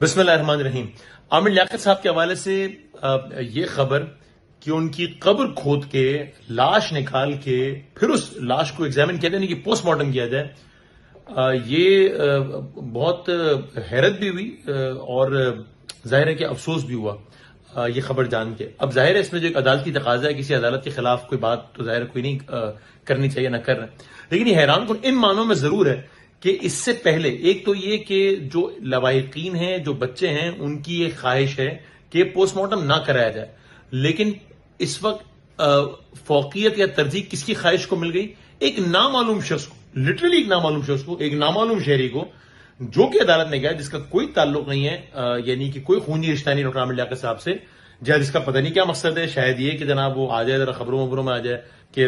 بسم اللہ الرحمن الرحیم۔ عامر لیاقت صاحب کے حوالے سے یہ خبر کہ ان کی قبر کھود کے لاش نکال کے پھر اس لاش کو ایگزامن کیا جائے، کہ پوسٹ مارٹم کیا جائے، یہ بہت حیرت بھی ہوئی اور ظاہر ہے کہ افسوس بھی ہوا یہ خبر جان کے۔ اب ظاہر ہے اس میں جو ایک عدالتی تقاضا ہے، کسی عدالت کے خلاف کوئی بات تو ظاہر کوئی نہیں کرنی چاہیے، نہ کر رہے، لیکن یہ حیران کن ان معنوں میں ضرور ہے کہ اس سے پہلے ایک تو یہ کہ جو لواحقین ہیں، جو بچے ہیں، ان کی یہ خواہش ہے کہ پوسٹ مارٹم نہ کرایا جائے، لیکن اس وقت فوقیت یا ترجیح کس کی خواہش کو مل گئی؟ ایک نامعلوم شخص کو، لٹرلی ایک نامعلوم شخص کو، ایک نامعلوم شہری کو، جو کہ عدالت نے گیا، جس کا کوئی تعلق نہیں ہے، یعنی کہ کوئی خونی رشتہ نہیں ڈاکٹر عامر لیاقت صاحب سے، جس کا پتہ نہیں کیا مقصد ہے، شاید یہ کہ جناب وہ آ جائے، ذرا خبروں وبروں میں آ جائے کہ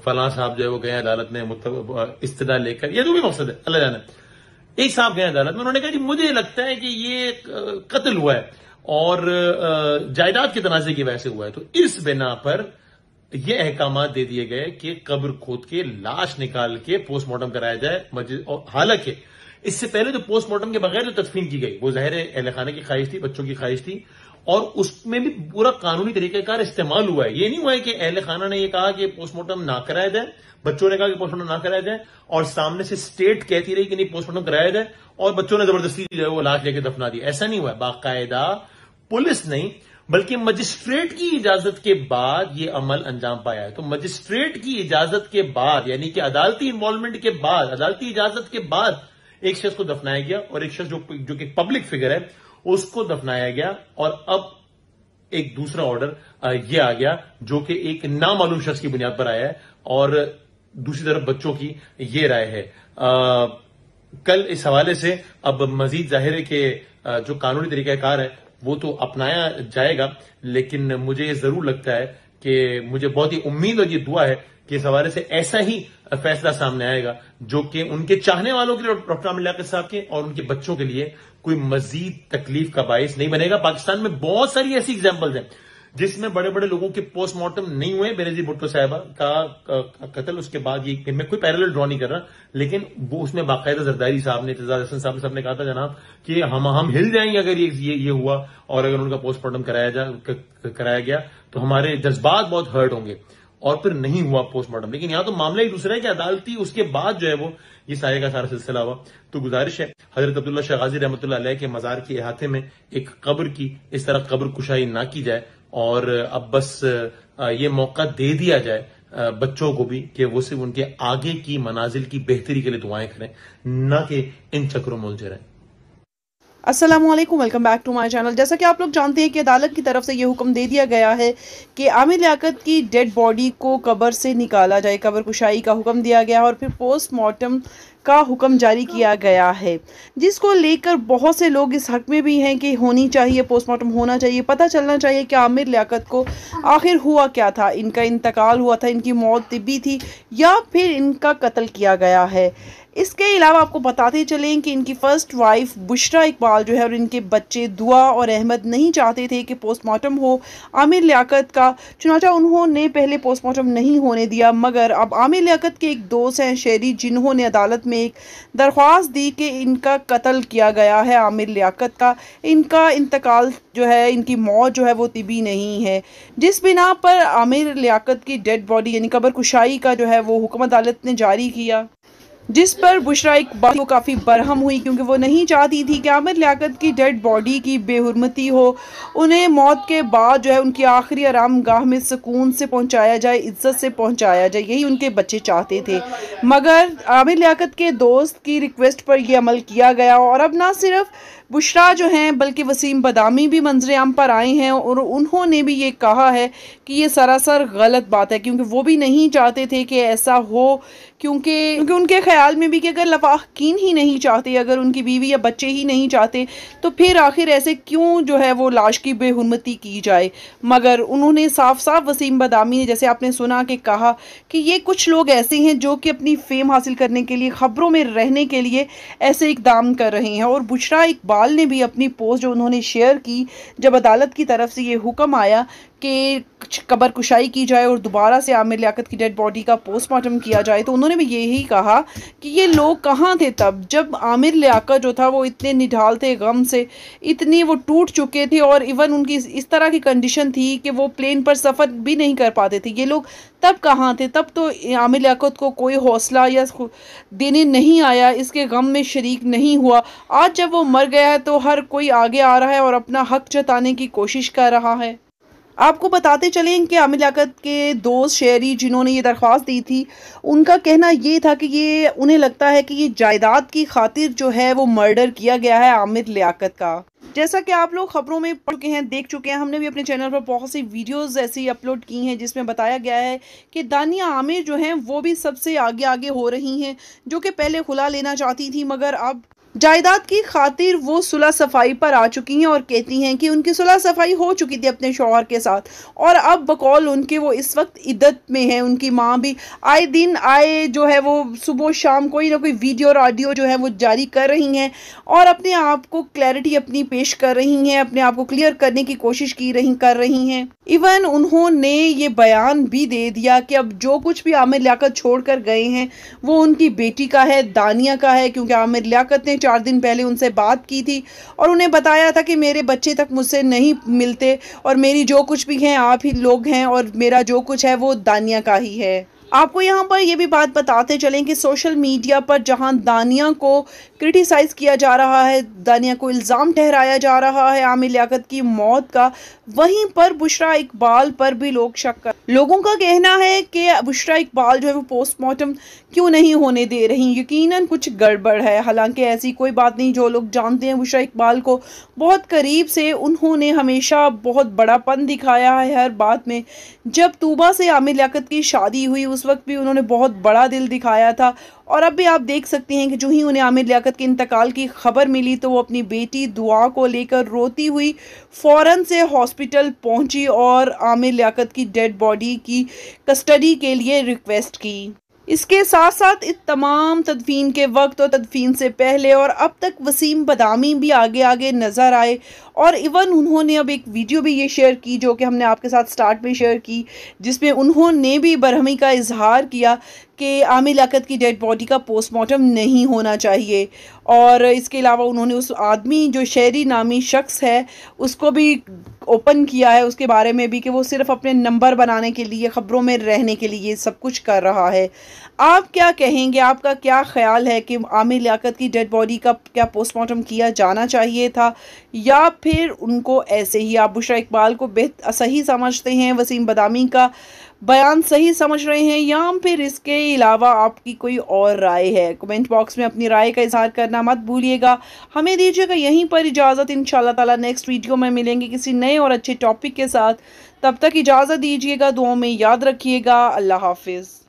فلاں صاحب جو ہے وہ گئے عدالت میں استدعا لے کر، یا جو بھی مقصد ہے اللہ جانے۔ ایک صاحب گئے عدالت میں، انہوں نے کہا جی مجھے لگتا ہے کہ یہ قتل ہوا ہے اور جائیداد کے تنازع کی وجہ سے ہوا ہے، تو اس بنا پر یہ احکامات دے دیے گئے کہ قبر کھود کے لاش نکال کے پوسٹ مارٹم کرایا جائے۔ حالانکہ اس سے پہلے جو پوسٹ مارٹم کے بغیر جو تدفین کی گئی، وہ ظاہر اہل خانہ کی خواہش تھی، بچوں کی خواہش تھی، اور اس میں بھی پورا قانونی طریقہ کار استعمال ہوا ہے۔ یہ نہیں ہوا ہے کہ اہل خانہ نے یہ کہا کہ پوسٹ مارٹم نہ کرایا جائے، بچوں نے کہا کہ پوسٹ مارٹم نہ کرایا جائے، اور سامنے سے اسٹیٹ کہتی رہی کہ نہیں پوسٹ مارٹم کرایا جائے، اور بچوں نے زبردستی جو ہے وہ لاش لے کے دفنا دی۔ ایسا نہیں ہوا ہے، باقاعدہ پولیس نہیں بلکہ مجسٹریٹ کی اجازت کے بعد یہ عمل انجام پایا ہے۔ تو مجسٹریٹ کی اجازت کے بعد، یعنی کہ عدالتی انوالومنٹ کے بعد، عدالتی اجازت کے بعد ایک شخص کو دفنایا گیا، اور ایک شخص جو کہ پبلک فگر ہے اس کو دفنایا گیا، اور اب ایک دوسرا آرڈر یہ آ گیا جو کہ ایک نامعلوم شخص کی بنیاد پر آیا ہے، اور دوسری طرف بچوں کی یہ رائے ہے۔ کل اس حوالے سے اب مزید ظاہر ہے کہ جو قانونی طریقہ کار ہے وہ تو اپنایا جائے گا، لیکن مجھے یہ ضرور لگتا ہے کہ مجھے بہت ہی امید اور یہ دعا ہے کہ اس حوالے سے ایسا ہی فیصلہ سامنے آئے گا جو کہ ان کے چاہنے والوں کے لیے، ڈاکٹر عامر لیاقت صاحب کے اور ان کے بچوں کے لیے کوئی مزید تکلیف کا باعث نہیں بنے گا۔ پاکستان میں بہت ساری ایسی ایگزامپلز ہیں جس میں بڑے بڑے لوگوں کے پوسٹ مارٹم نہیں ہوئے۔ بینظیر بھٹو صاحبہ کا قتل، اس کے بعد یہ میں کوئی پیرالل ڈرا نہیں کر رہا، لیکن وہ اس میں باقاعدہ زرداری صاحب نے، اعتزاز احسن صاحب نے سب نے کہا تھا جناب کہ ہم ہل جائیں گے اگر یہ ہوا، اور اگر ان کا پوسٹ مارٹم کرایا گیا تو ہمارے جذبات بہت ہرٹ ہوں گے، اور پھر نہیں ہوا پوسٹ مارٹم۔ لیکن یہاں تو معاملہ ہی دوسرا ہے کہ عدالتی اس کے بعد جو ہے وہ یہ سارے کا سارا سلسلہ ہوا۔ تو گزارش ہے حضرت عبداللہ شاہ غازی رحمۃ اللہ علیہ کے مزار کے احاطے میں ایک قبر کی اس طرح قبر کشائی نہ کی جائے، اور اب بس یہ موقع دے دیا جائے بچوں کو بھی کہ وہ صرف ان کے آگے کی منازل کی بہتری کے لیے دعائیں کریں، نہ کہ ان چکروں میں الجھے رہیں۔ السلام علیکم، welcome back to my channel. جیسا کہ آپ لوگ جانتے ہیں کہ عدالت کی طرف سے یہ حکم دے دیا گیا ہے کہ عامر لیاقت کی ڈیڈ باڈی کو قبر سے نکالا جائے، قبر کشائی کا حکم دیا گیا اور پھر پوسٹ مارٹم کا حکم جاری کیا گیا ہے، جس کو لے کر بہت سے لوگ اس حق میں بھی ہیں کہ ہونی چاہیے، پوسٹ مارٹم ہونا چاہیے، پتہ چلنا چاہیے کہ عامر لیاقت کو آخر ہوا کیا تھا، ان کا انتقال ہوا تھا، ان کی موت طبی تھی یا پھر ان کا قتل کیا گیا ہے۔ اس کے علاوہ آپ کو بتاتے چلیں کہ ان کی فرسٹ وائف بشرا اقبال جو ہے اور ان کے بچے دعا اور احمد نہیں چاہتے تھے کہ پوسٹ مارٹم ہو عامر لیاقت کا، چنانچہ انہوں نے پہلے پوسٹ مارٹم نہیں ہونے دیا، مگر اب عامر لیاقت کے ایک دوست ہیں شہری، جنہوں نے عدالت میں ایک درخواست دی کہ ان کا قتل کیا گیا ہے عامر لیاقت کا، ان کا انتقال جو ہے، ان کی موت جو ہے وہ طبی نہیں ہے، جس بنا پر عامر لیاقت کی ڈیڈ باڈی یعنی قبر کشائی کا جو ہے وہ حکم عدالت نے جاری کیا، جس پر بشرا اقبال کو کافی برہم ہوئی، کیونکہ وہ نہیں چاہتی تھی کہ عامر لیاقت کی ڈیڈ باڈی کی بے حرمتی ہو، انہیں موت کے بعد جو ہے ان کی آخری آرام گاہ میں سکون سے پہنچایا جائے، عزت سے پہنچایا جائے، یہی ان کے بچے چاہتے تھے، مگر عامر لیاقت کے دوست کی ریکویسٹ پر یہ عمل کیا گیا، اور اب نہ صرف بشرا جو ہیں بلکہ وسیم بادامی بھی منظر عام پر آئے ہیں، اور انہوں نے بھی یہ کہا ہے کہ یہ سراسر غلط بات ہے، کیونکہ وہ بھی نہیں چاہتے تھے کہ ایسا ہو، کیونکہ ان کے خیال میں بھی کہ اگر لواحقین ہی نہیں چاہتے، اگر ان کی بیوی یا بچے ہی نہیں چاہتے، تو پھر آخر ایسے کیوں جو ہے وہ لاش کی بے حرمتی کی جائے۔ مگر انہوں نے صاف صاف وسیم بادامی نے، جیسے آپ نے سنا کہ کہا کہ یہ کچھ لوگ ایسے ہیں جو کہ اپنی فیم حاصل کرنے کے لیے، خبروں میں رہنے کے لیے ایسے اقدام کر رہے ہیں، اور بشرا اقبال نے بھی اپنی پوسٹ جو انہوں نے شیئر کی جب عدالت کی طرف سے یہ حکم آیا کہ قبر کشائی کی جائے اور دوبارہ سے عامر لیاقت کی ڈیڈ باڈی کا پوسٹ مارٹم کیا جائے، تو انہوں نے بھی یہی کہا کہ یہ لوگ کہاں تھے تب جب عامر لیاقت جو تھا وہ اتنے نڈھال تھے غم سے، اتنی وہ ٹوٹ چکے تھے، اور ایون ان کی اس طرح کی کنڈیشن تھی کہ وہ پلین پر سفر بھی نہیں کر پاتے تھے۔ یہ لوگ تب کہاں تھے؟ تب تو عامر لیاقت کو کوئی حوصلہ یا دینے نہیں آیا، اس کے غم میں شریک نہیں ہوا۔ آج جب وہ مر گیا ہے تو ہر کوئی آگے آ رہا ہے اور اپنا حق جتانے کی کوشش کر رہا ہے۔ آپ کو بتاتے چلیں کہ عامر لیاقت کے دوست شہری جنہوں نے یہ درخواست دی تھی، ان کا کہنا یہ تھا کہ انہیں لگتا ہے کہ یہ جائیداد کی خاطر جو ہے وہ مرڈر کیا گیا ہے عامر لیاقت کا۔ جیسا کہ آپ لوگ خبروں میں پڑھ چکے ہیں، دیکھ چکے ہیں، ہم نے بھی اپنے چینل پر بہت سی ویڈیوز ایسی اپلوڈ کی ہیں جس میں بتایا گیا ہے کہ دانیہ عامر جو ہیں وہ بھی سب سے آگے ہو رہی ہیں، جو کہ پہلے خلا لینا چاہتی تھی مگر اب جائیداد کی خاطر وہ صلح صفائی پر آ چکی ہیں اور کہتی ہیں کہ ان کی صلح صفائی ہو چکی تھی اپنے شوہر کے ساتھ، اور اب بقول ان کے وہ اس وقت عدت میں ہیں۔ ان کی ماں بھی آئے دن جو ہے وہ صبح و شام کوئی نہ کوئی ویڈیو اور آڈیو جو ہے وہ جاری کر رہی ہیں اور اپنے آپ کو کلیئرٹی اپنی پیش کر رہی ہیں، اپنے آپ کو کلیئر کرنے کی کوشش کر رہی ہیں۔ ایون انہوں نے یہ بیان بھی دے دیا کہ اب جو کچھ بھی عامر لیاقت چھوڑ کر گئے ہیں وہ ان کی بیٹی کا ہے، دانیہ کا ہے، کیونکہ عامر لیاقت نے 4 دن پہلے ان سے بات کی تھی اور انہیں بتایا تھا کہ میرے بچے تک مجھ سے نہیں ملتے اور میری جو کچھ بھی ہیں آپ ہی لوگ ہیں اور میرا جو کچھ ہے وہ دانیہ کا ہی ہے۔ آپ کو یہاں پر یہ بھی بات بتاتے چلیں کہ سوشل میڈیا پر جہاں دانیہ کو کرٹیسائز کیا جا رہا ہے، دانیہ کو الزام ٹھہرایا جا رہا ہے عامر لیاقت کی موت کا، وہیں پر بشریٰ اقبال پر بھی لوگ شک کر لوگوں کا کہنا ہے کہ بشریٰ اقبال جو ہے وہ پوسٹ مارٹم کیوں نہیں ہونے دے رہی، یقیناً کچھ گڑبڑ ہے۔ حالانکہ ایسی کوئی بات نہیں، جو لوگ جانتے ہیں بشریٰ اقبال کو بہت قریب سے، انہوں نے ہمیشہ بہت بڑا پن دکھایا ہے ہر بات میں۔ جب طوبہ سے عامر لیاقت کی شادی ہوئی اس وقت بھی انہوں نے بہت بڑا دل دکھایا تھا، اور اب بھی آپ دیکھ سکتے ہیں کہ جو ہی انہیں عامر لیاقت کے انتقال کی خبر ملی تو وہ اپنی بیٹی دعا کو لے کر روتی ہوئی فوراً سے ہاسپٹل پہنچی اور عامر لیاقت کی ڈیڈ باڈی کی کسٹڈی کے لیے ریکویسٹ کی۔ اس کے ساتھ ساتھ تمام تدفین کے وقت اور تدفین سے پہلے اور اب تک وسیم بادامی بھی آگے نظر آئے، اور ایون انہوں نے اب ایک ویڈیو بھی یہ شیئر کی جو کہ ہم نے آپ کے ساتھ سٹارٹ میں شیئر کی، جس میں انہوں نے بھی برہمی کا اظہار کیا کہ عامر لیاقت کی ڈیڈ باڈی کا پوسٹ مارٹم نہیں ہونا چاہیے۔ اور اس کے علاوہ انہوں نے اس آدمی جو شہری نامی شخص ہے اس کو بھی اوپن کیا ہے، اس کے بارے میں بھی، کہ وہ صرف اپنے نمبر بنانے کے لیے، خبروں میں رہنے کے لیے سب کچھ کر رہا ہے۔ آپ کیا کہیں گے؟ آپ کا کیا خیال ہے کہ عامر لیاقت کی ڈیڈ باڈی کا کیا پوسٹ مارٹم کیا جانا چاہیے تھا، یا پھر ان کو ایسے ہی آپ بشریٰ اقبال کو صحیح سمجھتے ہیں، وسیم بادامی کا بیان صحیح سمجھ رہے ہیں، یا پھر اس کے علاوہ آپ کی کوئی اور رائے ہے؟ کمنٹ باکس میں اپنی رائے کا اظہار کرنا مت بھولیے گا۔ ہمیں دیجیے گا یہیں پر اجازت، انشاءاللہ تعالی نیکسٹ ویڈیو میں ملیں گے کسی نئے اور اچھے ٹاپک کے ساتھ۔ تب تک اجازت دیجیے گا، دعاؤں میں یاد رکھیے گا۔ اللہ حافظ۔